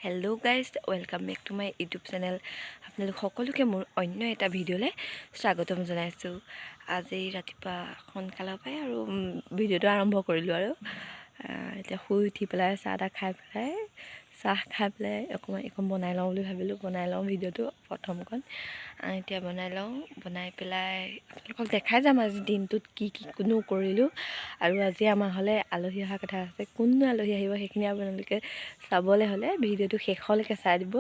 Hello' guys welcome back to my YouTube channel. আপোনালোক সকলোকে মোৰ অন্য এটা ভিডিঅ'লৈ স্বাগতম জনাইছোঁ। আজি ৰাতিপুৱা সোনকালে পাই আৰু ভিডিঅ'টো আৰম্ভ কৰিলোঁ আৰু এতিয়া শুই উঠি পেলাই চাহ খাই পেলাই অকণ বনাই লওঁ বুলি ভাবিলোঁ। বনাই লওঁ ভিডিঅ'টো প্ৰথমখন এতিয়া বনাই পেলাই আপোনালোকক দেখাই যাম আজি দিনটোত কি কোনো কৰিলোঁ। আৰু আজি আমাৰ হ'লে আলহী অহা কথা আছে। কোননো আলহী আহিব সেইখিনি আপোনালোকে চাবলৈ হ'লে ভিডিঅ'টো শেষলৈকে চাই দিব,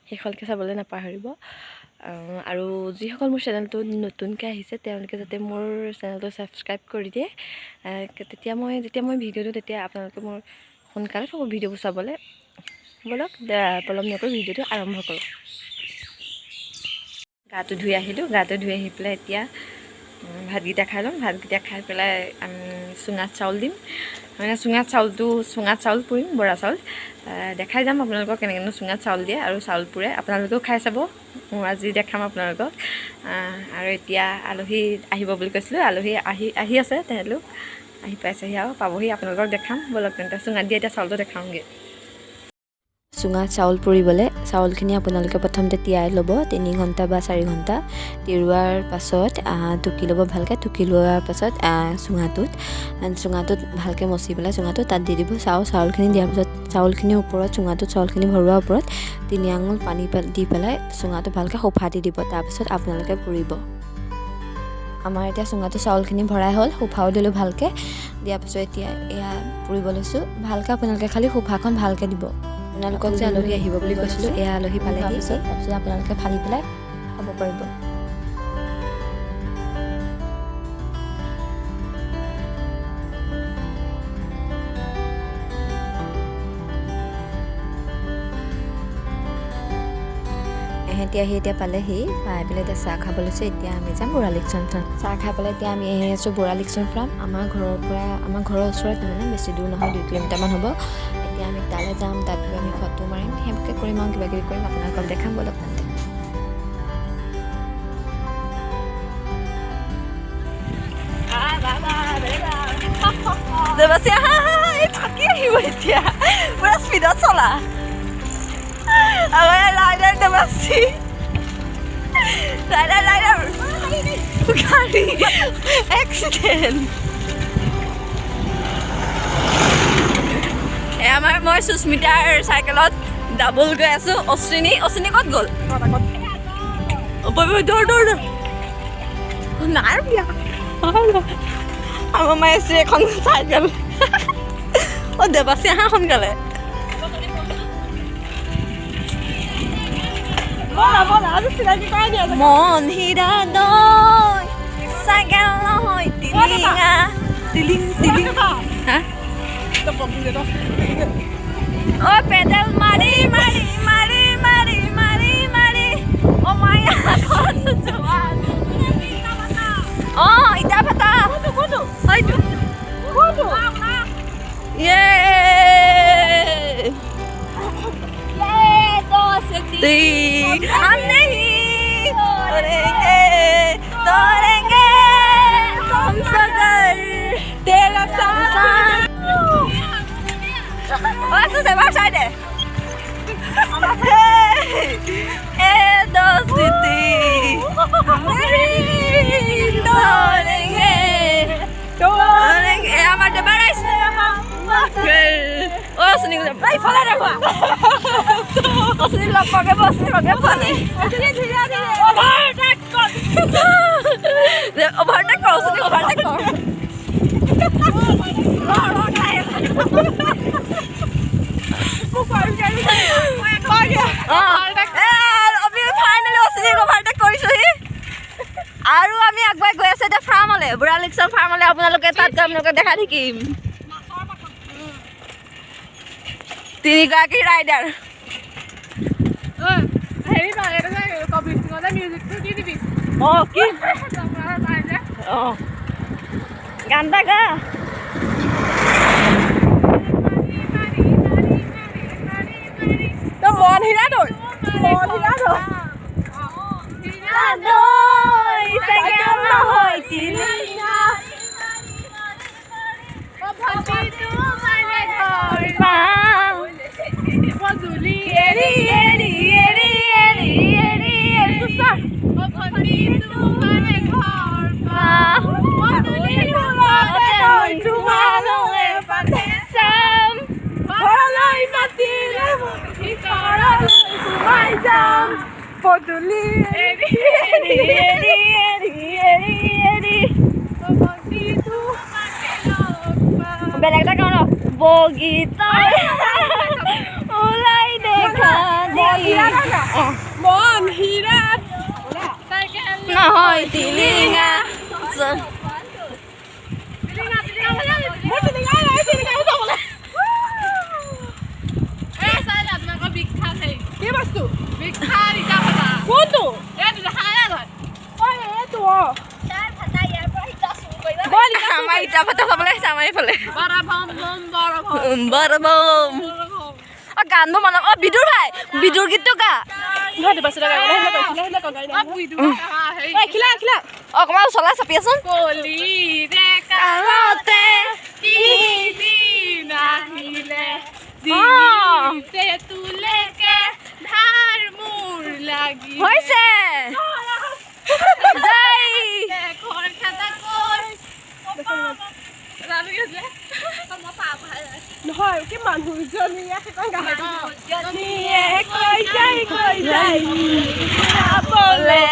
শেষলৈকে চাবলৈ নাপাহৰিব। আৰু যিসকল মোৰ চেনেলটো নতুনকৈ আহিছে তেওঁলোকে যাতে মোৰ চেনেলটো ছাবস্ক্ৰাইব কৰি দিয়ে। যেতিয়া মই ভিডিঅ'টো তেতিয়া আপোনালোকে মোৰ সোনকালে পাব ভিডিঅ'বোৰ চাবলৈ। ব'লক পলম নকৰি ভিডিঅ'টো আৰম্ভ কৰোঁ। গাটো ধুই আহিলোঁ, গাটো ধুই আহি পেলাই এতিয়া ভাতকেইটা খাই ল'ম। ভাতকেইটা খাই পেলাই চুঙাত চাউল দিম, মানে চুঙাত চাউল পুৰিম, বৰা চাউল দেখাই যাম আপোনালোকক কেনেকৈনো চুঙাত চাউল দিয়ে আৰু চাউল পুৰে। আপোনালোকেও খাই চাব, মই আজি দেখাম আপোনালোকক। আৰু এতিয়া আলহী আহিব বুলি কৈছিলোঁ, আলহী আহি আছে, তেওঁলোক আহি পাইছেহি আৰু পাবহি, আপোনালোকক দেখাম। ব'লক তেন্তে চুঙাত দিয়ে এতিয়া চাউলটো দেখাওঁগৈ। চুঙাত চাউল পুৰিবলৈ চাউলখিনি আপোনালোকে প্ৰথমতে তিয়াই ল'ব 3 ঘণ্টা বা 4 ঘণ্টা। তিৰোৱাৰ পাছত টুকি ল'ব ভালকৈ। টুকি লোৱাৰ পাছত চুঙাটোত ভালকৈ মচি পেলাই চুঙাটো তাত দি দিব। চাউলখিনি দিয়াৰ পাছত চাউলখিনিৰ ওপৰত চাউলখিনি ভৰোৱাৰ ওপৰত 3 আঙুল পানী দি পেলাই চুঙাটো ভালকৈ সোফা দি দিব। তাৰপিছত আপোনালোকে পুৰিব। আমাৰ এতিয়া চুঙাটো চাউলখিনি ভৰাই হ'ল, সোফাও দিলোঁ ভালকৈ। দিয়াৰ পাছত এতিয়া এয়া পুৰিব লৈছোঁ। ভালকৈ আপোনালোকে খালি সোফাখন ভালকৈ দিব। আপোনালোকক যে আলহী আহিব বুলি কৈছিলোঁ, এয়া আলহী পালেহি। তাৰপিছত আপোনালোকে ফালি পেলাই খাব পাৰিব। এহেঁতি আহি এতিয়া পালেহি, পাই পেলাই এতিয়া চাহ খাব লৈছোঁ। এতিয়া আমি যাম বৰালিকচন ফাৰ্ম। চাহ খাই পেলাই এতিয়া আমি আহি আছোঁ বৰালিকচন ফাৰ্ম। আমাৰ ঘৰৰ ওচৰত মানে বেছি দূৰ নহয়, 2 কিলোমিটাৰমান হ'ব। এতিয়া আমি তালৈ যাম, তাত গৈ আমি ফটো মাৰিম, সেইবোৰকে কৰিম আৰু কিবাকিবি কৰিম, আপোনালোকক দেখাম। ব'লক তেন্তে। থাকি আহিব এতিয়া, পুৰা স্পীডত চলা। মই সুস্মিতাৰ চাইকেলত ডাবল গৈ আছোঁ। অশ্বিনী ক'ত গ'ল? দৌৰ নাই বিয়া আমাৰ মায়ে আছে এখন চাইকেল। দেৱাশী আহা সোনকালে। মন হীৰা দৈ চাইকেল নহয় টিলিং হা ও পেডেল মাৰি ও মায়া ইটা ভাতা হয়তো हम नहीं तोड़ेंगे तुम सगर तेरा साथ। ऐसे से बाहर साइड है ए दोस्ती तोड़ेंगे हमारे बड़े से ओ सुनिए भाई फला रखा Osini pakai apa nih? Overtake kok. Overtake kok. আৰু আমি আগবাই গৈ আছে এতিয়া ফাৰ্মলৈ, বৰালিকচন ফাৰ্মলৈ। আপোনালোকে তাত আপোনালোকে দেখা থাকিম 3 গৰাকী ৰাইডাৰ। গান এটা গা। মন হীৰা দৈ পদূলি এৰি এৰি এৰি এৰি এৰি এৰি সৰ ভণ্টি তোমাৰে ঘৰ পদূলি তোমালৈ পাতে চাম ঘৰলৈ মাতিলে ভিতৰলৈ সোমাই যাম পদূলি এৰি এৰি এৰি এৰি এৰি এৰি ভণ্টি তোমাকে লগ পাম বেলেগ এটা গাওঁ ন বগীতাৰ ওলাই দেখা মন হীৰা নহয় টিলিঙা কি বস্তু কোনটো আমাৰ ইটা ভাতা চাবলৈ আহিছে আমাৰ এইফালে বৰবম গানবোৰ মনত বিদুৰ ভাই বিদুৰ গীতটো গা অকণমান চলাই চাপিয়াচোন হৈছে নহয় কি মানুহজনীয়ে সেইখন গাহৰিজনীয়ে কৈ যায় বলে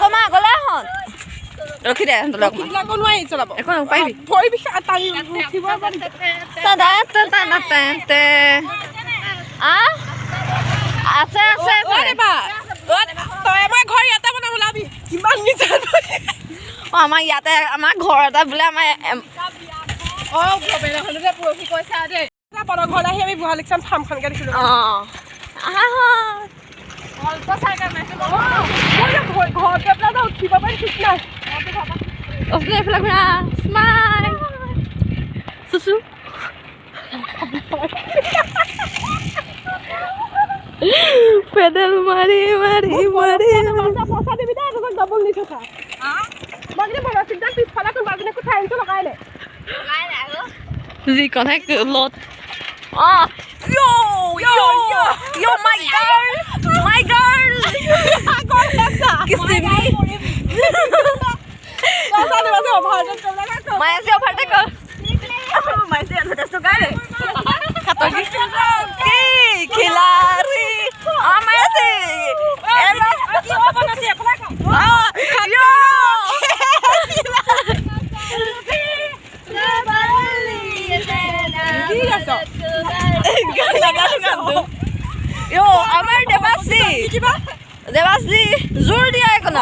কমা গ'লে এখন ৰখি দে নোৱাৰি চলাব একো পাৰিবি ভৰি বিষা টানি উঠিব আছে আছে তই এবাৰ ঘৰ ইয়াতে বনাব ওলাবি কিমান নিচা আমাৰ ইয়াতে আমাৰ ঘৰ এটা বোলে আমাৰ পৰহি কৈছা দেই ঘৰত আহি আমি বুঢ়া লিকচাম ফাৰ্মখনকে দেখিলো ঘৰত গৈ পেলাই উঠিব পাৰি ঠিক নাই এইফালে ঘূৰা স্মাইল চুচু পেডেল মাৰি মাৰি মাৰি পইচা দিবি দে তোক ডাবল দি থকা মই যদি মনত চিন্তা পিছফালে কোনোবা এজনী কোঠাই আনিছো লগাই দে যিকণহে লত yo my girl kiss me মায়াসি overtake kar মায়াসি advertise to gaye khatagi ki khilari মায়াসি ela ki banasi apna yo Yo, আমার দেবাসি জোর দিয়া এখন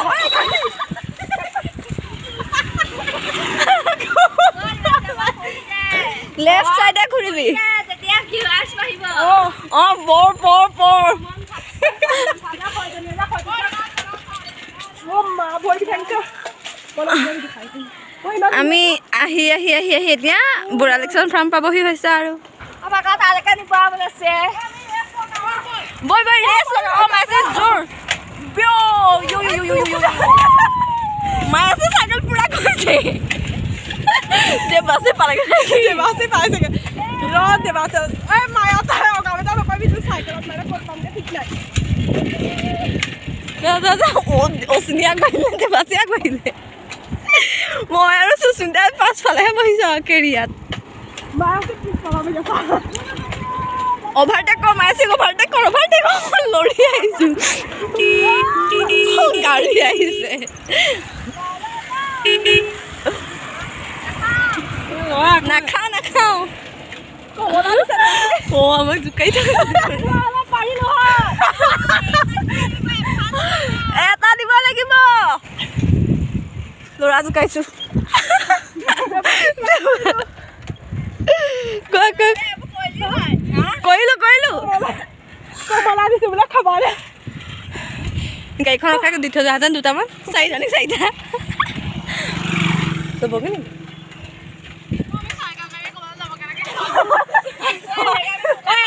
লেফট সাইডে ঘুরিবি পর পর পর আমি আহি আহি আহি আহি এতিয়া বুঢ়া লেকচন ফাৰ্ম পাবহি হৈছে আৰু বই বই রেস লগা মাছে জোর বিও ইউ ইউ ইউ ইউ মাছে সাইকেল পুরা করছে দেবাসে পালে পাইছে র দেবাসে এ মায়া তাই ওগাবে তা কবি তুই সাইকেলত মেরে করতাম কে ঠিক নাই দাদা ও সিনিয়া কইলে দেবাসে কইলে মই আৰু সুসুন্দা পাছফালেহে বহিছো কেৰিয়াত মায়াসে কি কৰাবে যা overtake kor maisi overtake kor lori aisu gari aise na khao o amak jukai thak pari nohoy eta diba lagibo lora jukaisu কইলো কমলা দিছে বলে খাবারে গাড়ীখন ৰখাই দি থৈ যোৱাহেঁতেন দুটামান চাৰিটা ল'বগৈ নেকি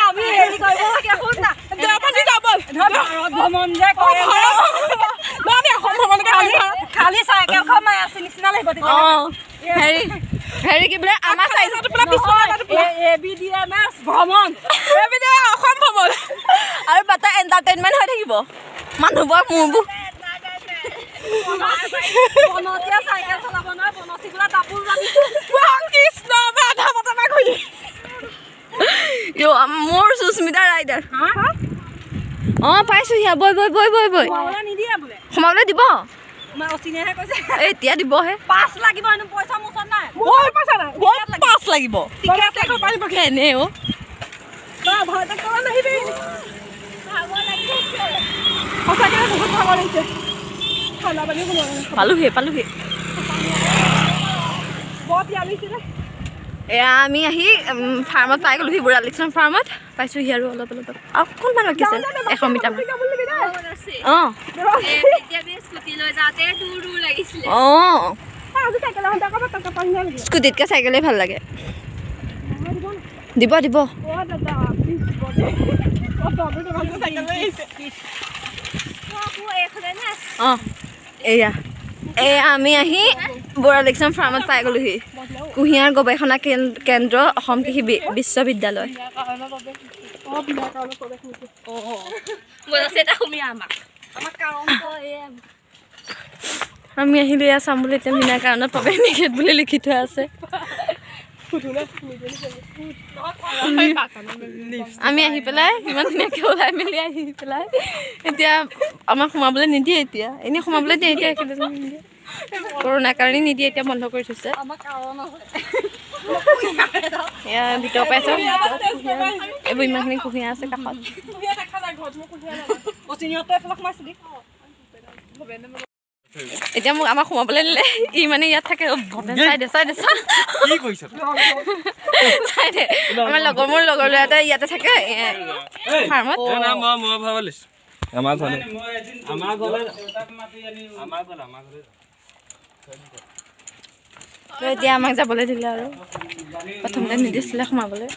আমি হেৰি কৰিব লাগে শুন না দেওপানী যাব ভাৰত ভ্ৰমণ যে কৰে খালি চাইকেলখন মাই আছে নিচিনা লাগিব অঁ হেৰি কি বোলে আমাৰ চাইজত ABDMS ভ্ৰমণ অসম ভ্ৰমণ আৰু বাটা এণ্টাৰটেইনমেণ্ট হৈ থাকিব মানুহবোৰক মোৰবোৰ বনতীয়া চাইকেল চলাব নহয় বনতীগুলা দাপোল জানি কৃষ্ণ বাধা বতনা ঘূৰি মোৰ সুস্মিতা ৰাইডাৰ অঁ পাইছোঁ সিয়া বৈ নিদিয়ে বোলে সোমাবলৈ দিব অচিনেহে কৈছে এতিয়া দিবহে 5 লাগিব হেনো পইচা মোৰ ওচৰত নাই পইচা নাই 5 লাগিব এনেই অ' ভাৰতত ক'ব নাহিবি সঁচাকৈ বহুত ভাগৰ লাগিছে ঠাণ্ডা পানী পালোহি বৰ পিয়ালিছিলে এয়া আমি আহি ফাৰ্মত পাই গ'লোহি বুঢ়ালিকচন ফাৰ্মত পাইছোঁহি আৰু অলপ অকণমান বাকী আছে 100 মিটাৰমান অঁ অঁ স্কুটিতকৈ চাইকেলেই ভাল লাগে দিব অঁ এয়া আমি আহি বুঢ়ালিকচন ফাৰ্মত পাই গ'লোহি কুঁহিয়াৰ গৱেষণা কেন্দ্ৰ অসম কৃষি বিশ্ববিদ্যালয় আমি আহিলোঁ এয়া চাম বুলি এতিয়া বিনা কাৰণত প্ৰৱেশ নিষেধ বুলি লিখি থোৱা আছে আমি আহি পেলাই ইমান ধুনীয়াকৈ ওলাই মেলি আহি পেলাই এতিয়া আমাক সোমাবলৈ নিদিয়ে এতিয়া এনেই সোমাবলৈ দিয়ে এতিয়া নিদিয়ে কৰোণাৰ কাৰণে নিদিয়ে এতিয়া বন্ধ কৰি থৈছে এয়া ভিতৰ পাইছোঁ এইবোৰ ইমানখিনি কুঁহিয়াৰ আছে কাষত এতিয়া মোক আমাক সোমাবলৈ দিলে ই মানে ইয়াত থাকে চাই দে চাই দে আমাৰ মোৰ লগৰ ল'ৰা এটা ইয়াতে থাকে ফাৰ্মত এতিয়া আমাক যাবলৈ দিলে আৰু প্ৰথমতে নিদিছিলে সোমাবলৈ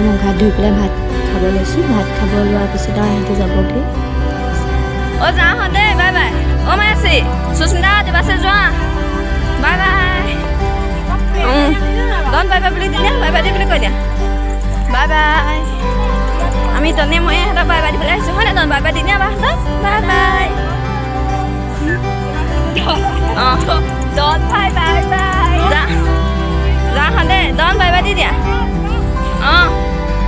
মই ঘাট ধুই পেলাই ভাত খাব লৈছোঁ ভাত খাব লোৱাৰ পিছত আৰু সিহঁতে যাবগৈ অ' যাওঁ দেই বাই বাই অ' মায়াচি সুস্মিতা দেৱাছে যোৱা bye bye Don bye bye বুলি দিলে বাই বাই দি বুলি কৈ দিয়া বাই বাই আমি তনে মই সিহঁতক বাই বাই দিবলৈ আহিছোঁ হয় নাই ডন বাই বাই দি দিয়া বাই বাই